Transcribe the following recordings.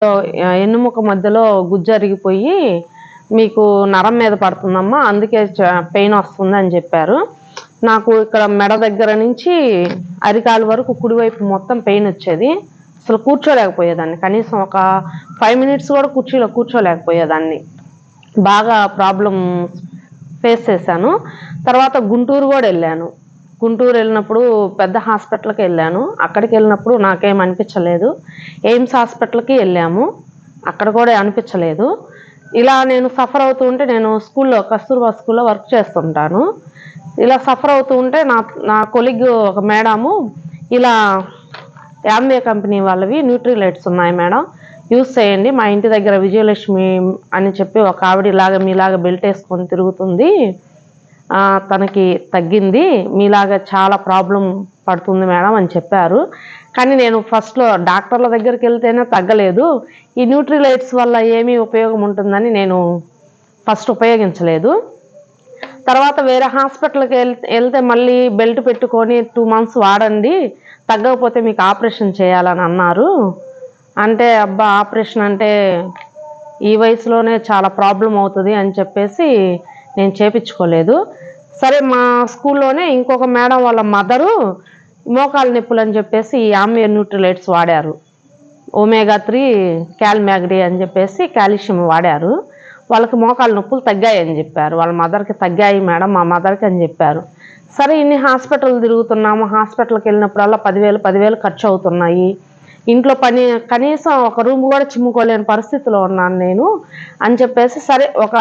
ఎన్నుముక మధ్యలో గుజ్జరిగిపోయి మీకు నరం మీద పడుతుందమ్మా, అందుకే పెయిన్ వస్తుంది అని చెప్పారు. నాకు ఇక్కడ మెడ దగ్గర నుంచి అరికాలు వరకు కుడివైపు మొత్తం పెయిన్ వచ్చేది. అసలు కూర్చోలేకపోయేదాన్ని, కనీసం ఒక 5 మినిట్స్ కూడా కుర్చీలో కూర్చోలేకపోయేదాన్ని. బాగా ప్రాబ్లం ఫేస్ చేశాను. తర్వాత గుంటూరు కూడా వెళ్ళాను. గుంటూరు వెళ్ళినప్పుడు పెద్ద హాస్పిటల్కి వెళ్ళాను. అక్కడికి వెళ్ళినప్పుడు నాకేం అనిపించలేదు. ఎయిమ్స్ హాస్పిటల్కి వెళ్ళాము, అక్కడ కూడా అనిపించలేదు. ఇలా నేను సఫర్ అవుతూ ఉంటే, నేను స్కూల్లో కస్తూర్బా స్కూల్లో వర్క్ చేస్తుంటాను. ఇలా సఫర్ అవుతూ ఉంటే నా కొలీగ్ ఒక మేడము, ఇలా యామ్వే కంపెనీ వాళ్ళవి న్యూట్రిలైట్స్ ఉన్నాయి మేడం, యూస్ చేయండి, మా ఇంటి దగ్గర విజయలక్ష్మి అని చెప్పి ఒక ఆవిడలాగా మీలాగా బెల్ట్ వేసుకొని తిరుగుతుంది, తనకి తగ్గింది, మీలాగా చాలా ప్రాబ్లం పడుతుంది మేడం అని చెప్పారు. కానీ నేను ఫస్ట్లో డాక్టర్ల దగ్గరికి వెళ్తేనే తగ్గలేదు. ఈ న్యూట్రిలైట్స్ వల్ల ఏమీ ఉపయోగం ఉంటుందని నేను ఫస్ట్ ఉపయోగించలేదు. తర్వాత వేరే హాస్పిటల్కి వెళ్తే మళ్ళీ బెల్ట్ పెట్టుకొని 2 months వాడండి, తగ్గకపోతే మీకు ఆపరేషన్ చేయాలని అన్నారు. అంటే అబ్బా, ఆపరేషన్ అంటే ఈ వయసులోనే చాలా ప్రాబ్లం అవుతుంది అని చెప్పేసి నేను చేపించుకోలేదు. సరే, మా స్కూల్లోనే ఇంకొక మేడం వాళ్ళ మదరు మోకాలు నొప్పులు అని చెప్పేసి ఈ యామ్వే న్యూట్రిలైట్స్ వాడారు. ఒమేగా 3 క్యాల్మ్యాగ్డీ అని చెప్పేసి కాల్షియం వాడారు. వాళ్ళకి మోకాలు నొప్పులు తగ్గాయని చెప్పారు. వాళ్ళ మదర్కి తగ్గాయి మేడం, మా మదర్కి అని చెప్పారు. సరే, ఇన్ని హాస్పిటల్ తిరుగుతున్నాము, హాస్పిటల్కి వెళ్ళినప్పుడల్లా 10,000 ఖర్చు అవుతున్నాయి. ఇంట్లో పని కనీసం ఒక రూమ్ కూడా చిమ్ముకోలేని పరిస్థితిలో ఉన్నాను నేను అని చెప్పేసి, సరే ఒక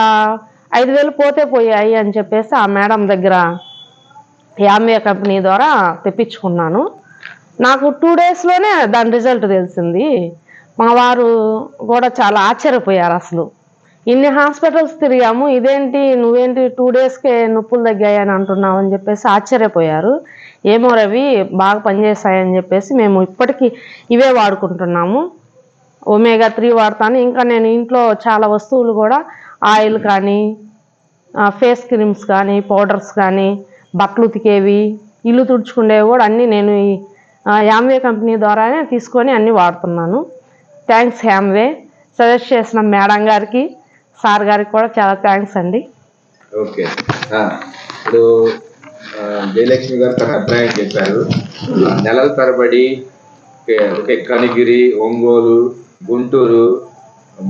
5,000 పోతే పోయాయి అని చెప్పేసి ఆ మేడం దగ్గర యామ్వే కంపెనీ ద్వారా తెప్పించుకున్నాను. నాకు 2 daysలోనే దాని రిజల్ట్ తెలిసింది. మా వారు కూడా చాలా ఆశ్చర్యపోయారు. అసలు ఇన్ని హాస్పిటల్స్ తిరిగాము, ఇదేంటి నువ్వేంటి 2 daysకే నొప్పులు తగ్గాయని అంటున్నావు అని చెప్పేసి ఆశ్చర్యపోయారు. ఏమో రవి, బాగా పనిచేస్తాయని చెప్పేసి మేము ఇప్పటికీ ఇవే వాడుకుంటున్నాము. ఒమేగా 3 వాడతాను. ఇంకా నేను ఇంట్లో చాలా వస్తువులు కూడా, ఆయిల్ కానీ, ఫేస్ క్రీమ్స్ కానీ, పౌడర్స్ కానీ, బట్టలు ఉతికేవి, ఇల్లు తుడుచుకునేవి కూడా అన్నీ నేను ఈ యామ్వే కంపెనీ ద్వారానే తీసుకొని అన్నీ వాడుతున్నాను. Thanks Amway. సజెస్ట్ చేసిన మేడం గారికి, సార్ గారికి కూడా చాలా థ్యాంక్స్ అండి. ఓకే, ఇప్పుడు జయలక్ష్మి గారు తన అభిప్రాయం చెప్పారు. నెలల తరబడి కనిగిరి, ఒంగోలు, గుంటూరు,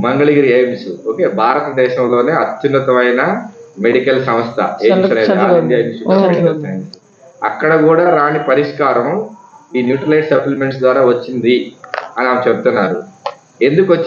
మంగళగిరి ఎయిమ్స్, ఓకే, భారతదేశంలోనే అత్యున్నతమైన మెడికల్ సంస్థ ఎయిమ్స్ అనేది, all India institute of medical science. అక్కడ కూడా రాని పరిష్కారం ఈ న్యూట్రిలైట్ సప్లిమెంట్స్ ద్వారా వచ్చింది అని ఆమె చెప్తున్నారు. ఎందుకు వచ్చింది?